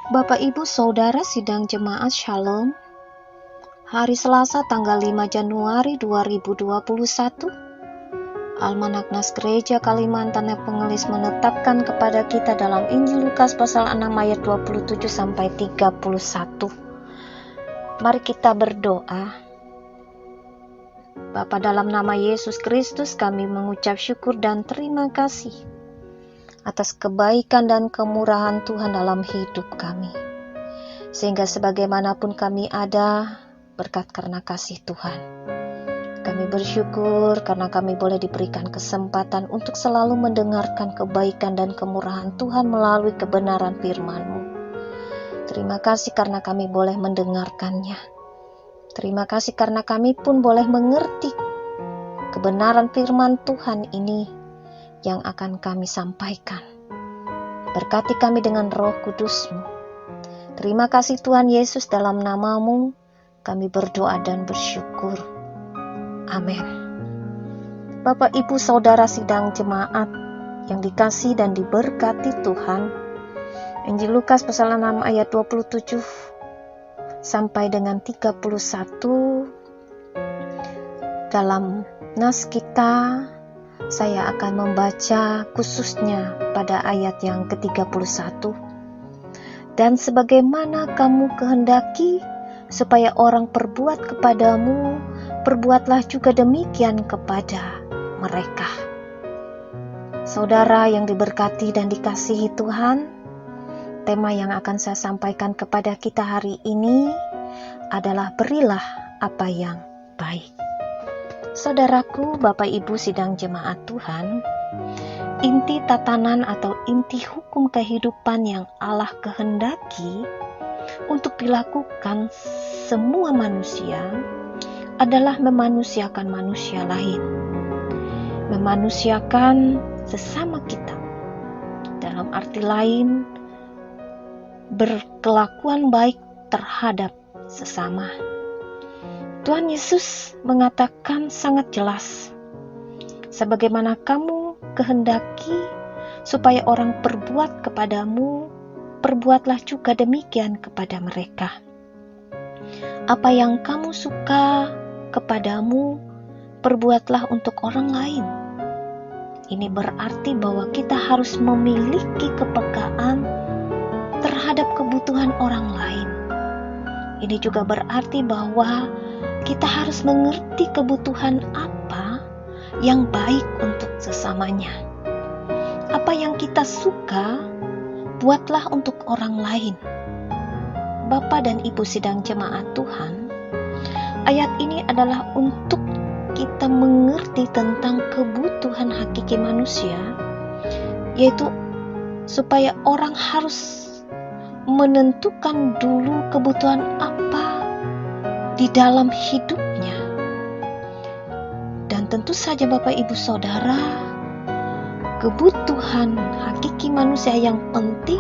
Bapak Ibu Saudara sidang jemaat Shalom. Hari Selasa tanggal 5 Januari 2021. Almanak Nas Gereja Kalimantan yang Pengelis menetapkan kepada kita dalam Injil Lukas pasal 6 ayat 27 sampai 31. Mari kita berdoa. Bapa, dalam nama Yesus Kristus kami mengucap syukur dan terima kasih atas kebaikan dan kemurahan Tuhan dalam hidup kami. Sehingga sebagaimanapun kami ada, berkat karena kasih Tuhan. Kami bersyukur karena kami boleh diberikan kesempatan untuk selalu mendengarkan kebaikan dan kemurahan Tuhan melalui kebenaran firman-Mu. Terima kasih karena kami boleh mendengarkannya. Terima kasih karena kami pun boleh mengerti kebenaran firman Tuhan ini yang akan kami sampaikan. Berkati kami dengan Roh Kudus-Mu. Terima kasih Tuhan Yesus, dalam nama-Mu kami berdoa dan bersyukur. Amin. Bapak Ibu Saudara sidang jemaat yang dikasihi dan diberkati Tuhan, Injil Lukas pasal 6 ayat 27 sampai dengan 31 dalam nas kita. Saya akan membaca khususnya pada ayat yang ke-31. Dan sebagaimana kamu kehendaki supaya orang perbuat kepadamu, perbuatlah juga demikian kepada mereka. Saudara yang diberkati dan dikasihi Tuhan, tema yang akan saya sampaikan kepada kita hari ini adalah berilah apa yang baik. Saudaraku, Bapak Ibu sidang jemaat Tuhan, inti tatanan atau inti hukum kehidupan yang Allah kehendaki untuk dilakukan semua manusia adalah memanusiakan manusia lain, memanusiakan sesama kita. Dalam arti lain, berkelakuan baik terhadap sesama. Tuhan Yesus mengatakan sangat jelas, sebagaimana kamu kehendaki supaya orang perbuat kepadamu, perbuatlah juga demikian kepada mereka. Apa yang kamu suka kepadamu, perbuatlah untuk orang lain. Ini berarti bahwa kita harus memiliki kepekaan terhadap kebutuhan orang lain. Ini juga berarti bahwa kita harus mengerti kebutuhan apa yang baik untuk sesamanya. Apa yang kita suka, buatlah untuk orang lain. Bapak dan Ibu sidang jemaat Tuhan, ayat ini adalah untuk kita mengerti tentang kebutuhan hakiki manusia, yaitu supaya orang harus menentukan dulu kebutuhan apa di dalam hidupnya. Dan tentu saja Bapak Ibu Saudara, kebutuhan hakiki manusia yang penting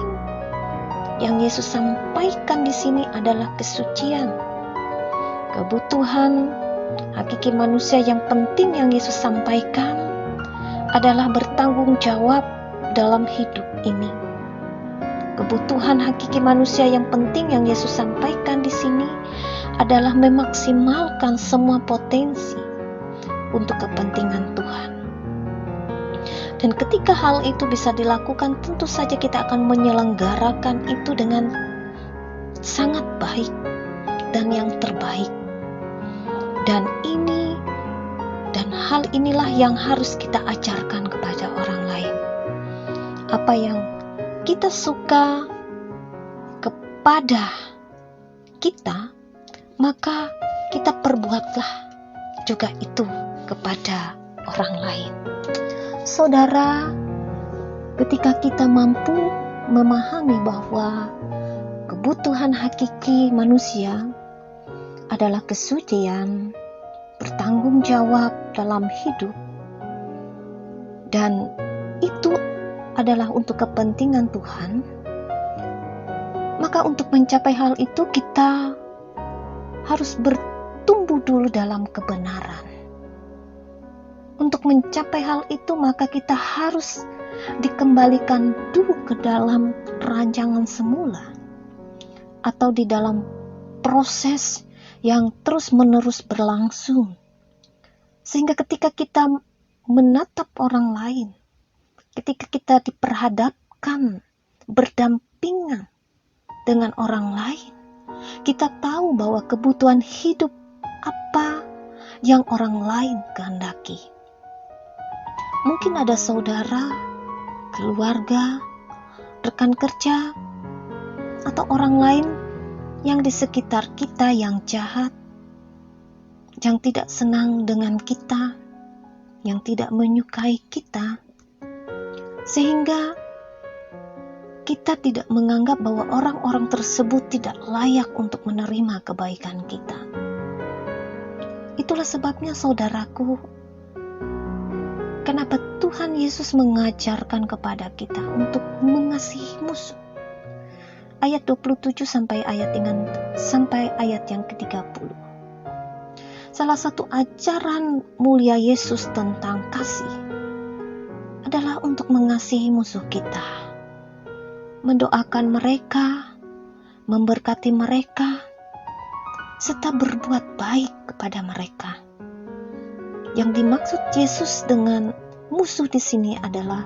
yang Yesus sampaikan di sini adalah kesucian. Kebutuhan hakiki manusia yang penting yang Yesus sampaikan adalah bertanggung jawab dalam hidup ini. Kebutuhan hakiki manusia yang penting yang Yesus sampaikan di sini adalah memaksimalkan semua potensi untuk kepentingan Tuhan. Dan ketika hal itu bisa dilakukan, tentu saja kita akan menyelenggarakan itu dengan sangat baik dan yang terbaik. Dan hal inilah yang harus kita ajarkan kepada orang lain. Apa yang kita suka kepada kita, maka kita perbuatlah juga itu kepada orang lain. Saudara, ketika kita mampu memahami bahwa kebutuhan hakiki manusia adalah kesucian, bertanggung jawab dalam hidup, dan itu adalah untuk kepentingan Tuhan, maka untuk mencapai hal itu kita harus bertumbuh dulu dalam kebenaran. Untuk mencapai hal itu maka kita harus dikembalikan dulu ke dalam rancangan semula. atau di dalam proses yang terus-menerus berlangsung. Sehingga ketika kita menatap orang lain, ketika kita diperhadapkan, berdampingan dengan orang lain, kita tahu bahwa kebutuhan hidup apa yang orang lain kehendaki. Mungkin ada saudara, keluarga, rekan kerja, atau orang lain yang di sekitar kita yang jahat, yang tidak senang dengan kita, yang tidak menyukai kita, sehingga kita tidak menganggap bahwa orang-orang tersebut tidak layak untuk menerima kebaikan kita. Itulah sebabnya saudaraku, kenapa Tuhan Yesus mengajarkan kepada kita untuk mengasihi musuh. Ayat 27 sampai ayat yang ke-30. Salah satu ajaran mulia Yesus tentang kasih adalah untuk mengasihi musuh kita, mendoakan mereka, memberkati mereka, serta berbuat baik kepada mereka. Yang dimaksud Yesus dengan musuh di sini adalah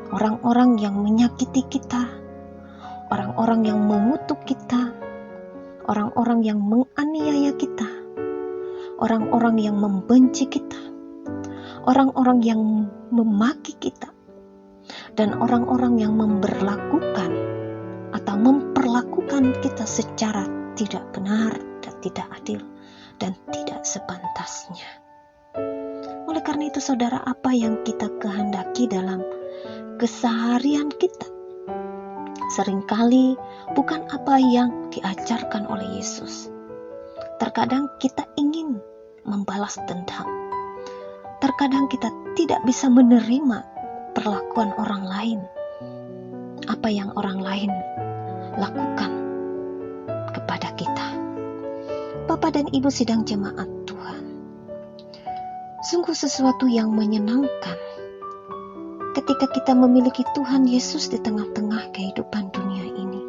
orang-orang yang menyakiti kita, orang-orang yang mengutuk kita, orang-orang yang menganiaya kita, orang-orang yang membenci kita, orang-orang yang memaki kita, dan orang-orang yang memperlakukan kita secara tidak benar dan tidak adil dan tidak sepantasnya. Oleh karena itu saudara, apa yang kita kehendaki dalam keseharian kita seringkali bukan apa yang diajarkan oleh Yesus. Terkadang kita ingin membalas dendam. Terkadang kita tidak bisa menerima perlakuan orang lain, apa yang orang lain lakukan kepada kita. Bapak dan Ibu sidang jemaat Tuhan, sungguh sesuatu yang menyenangkan ketika kita memiliki Tuhan Yesus di tengah-tengah kehidupan dunia ini.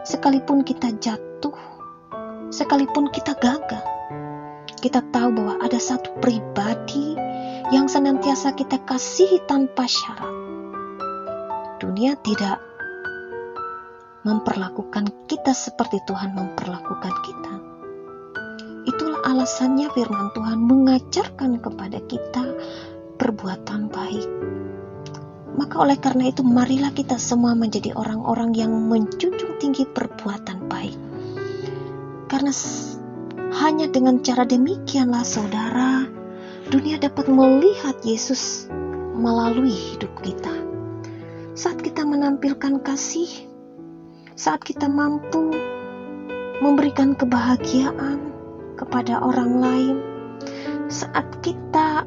Sekalipun kita jatuh, sekalipun kita gagal, kita tahu bahwa ada satu pribadi yang senantiasa kita kasihi tanpa syarat. Dunia tidak memperlakukan kita seperti Tuhan memperlakukan kita. Itulah alasannya firman Tuhan mengajarkan kepada kita perbuatan baik. Maka oleh karena itu marilah kita semua menjadi orang-orang yang menjunjung tinggi perbuatan baik. Karena hanya dengan cara demikianlah saudara, dunia dapat melihat Yesus melalui hidup kita. Saat kita menampilkan kasih, saat kita mampu memberikan kebahagiaan kepada orang lain, saat kita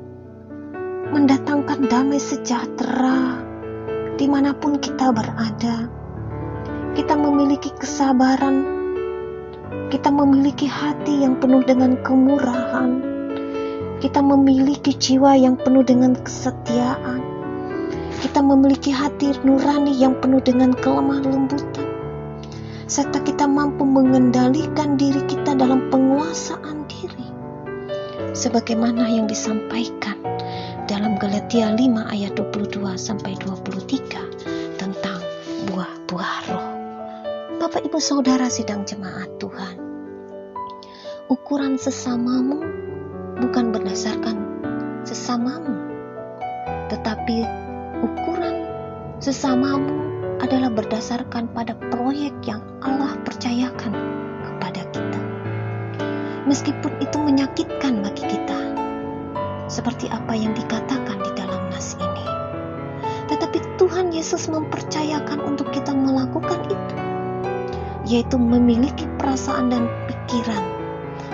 mendatangkan damai sejahtera dimanapun kita berada, kita memiliki kesabaran, kita memiliki hati yang penuh dengan kemurahan, kita memiliki jiwa yang penuh dengan kesetiaan, kita memiliki hati nurani yang penuh dengan kelemah lembutan, serta kita mampu mengendalikan diri kita dalam penguasaan diri, sebagaimana yang disampaikan dalam Galatia 5 ayat 22 sampai 23 tentang buah-buah roh. Bapak Ibu Saudara sidang jemaat Tuhan, ukuran sesamamu bukan berdasarkan sesamamu, tetapi ukuran sesamamu adalah berdasarkan pada proyek yang Allah percayakan kepada kita. Meskipun itu menyakitkan bagi kita, seperti apa yang dikatakan di dalam nas ini, tetapi Tuhan Yesus mempercayakan untuk kita melakukan itu, yaitu memiliki perasaan dan pikiran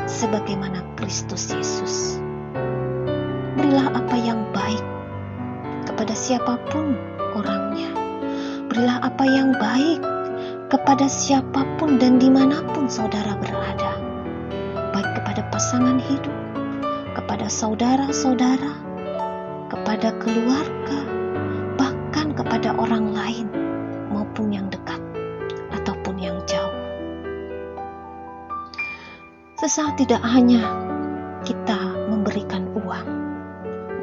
sebagaimana Kristus Yesus. Berilah apa yang baik kepada siapapun orangnya. Berilah apa yang baik kepada siapapun dan dimanapun saudara berada, baik kepada pasangan hidup, kepada saudara-saudara, kepada keluarga, bahkan kepada orang lain maupun yang dekat ataupun yang jauh. Sesaat tidak hanya kita memberikan uang,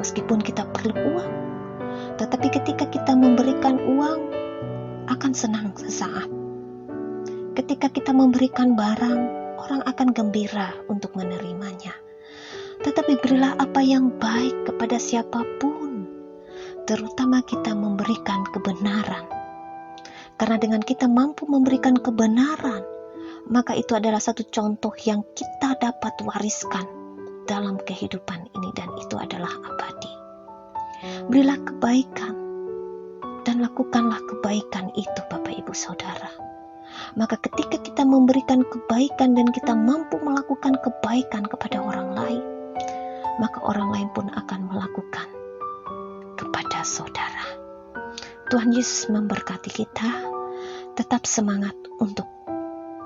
meskipun kita perlu uang, tetapi ketika kita memberikan uang, akan senang sesaat. Ketika kita memberikan barang, orang akan gembira untuk menerimanya. Tetapi berilah apa yang baik kepada siapapun, terutama kita memberikan kebenaran. Karena dengan kita mampu memberikan kebenaran, maka itu adalah satu contoh yang kita dapat wariskan dalam kehidupan ini, dan itu adalah abadi. Berilah kebaikan dan lakukanlah kebaikan itu, Bapak Ibu Saudara. Maka ketika kita memberikan kebaikan dan kita mampu melakukan kebaikan kepada orang lain, maka orang lain pun akan melakukan kepada saudara. Tuhan Yesus memberkati kita, tetap semangat untuk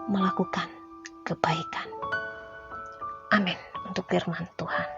melakukan kebaikan. Amin. Untuk firman Tuhan.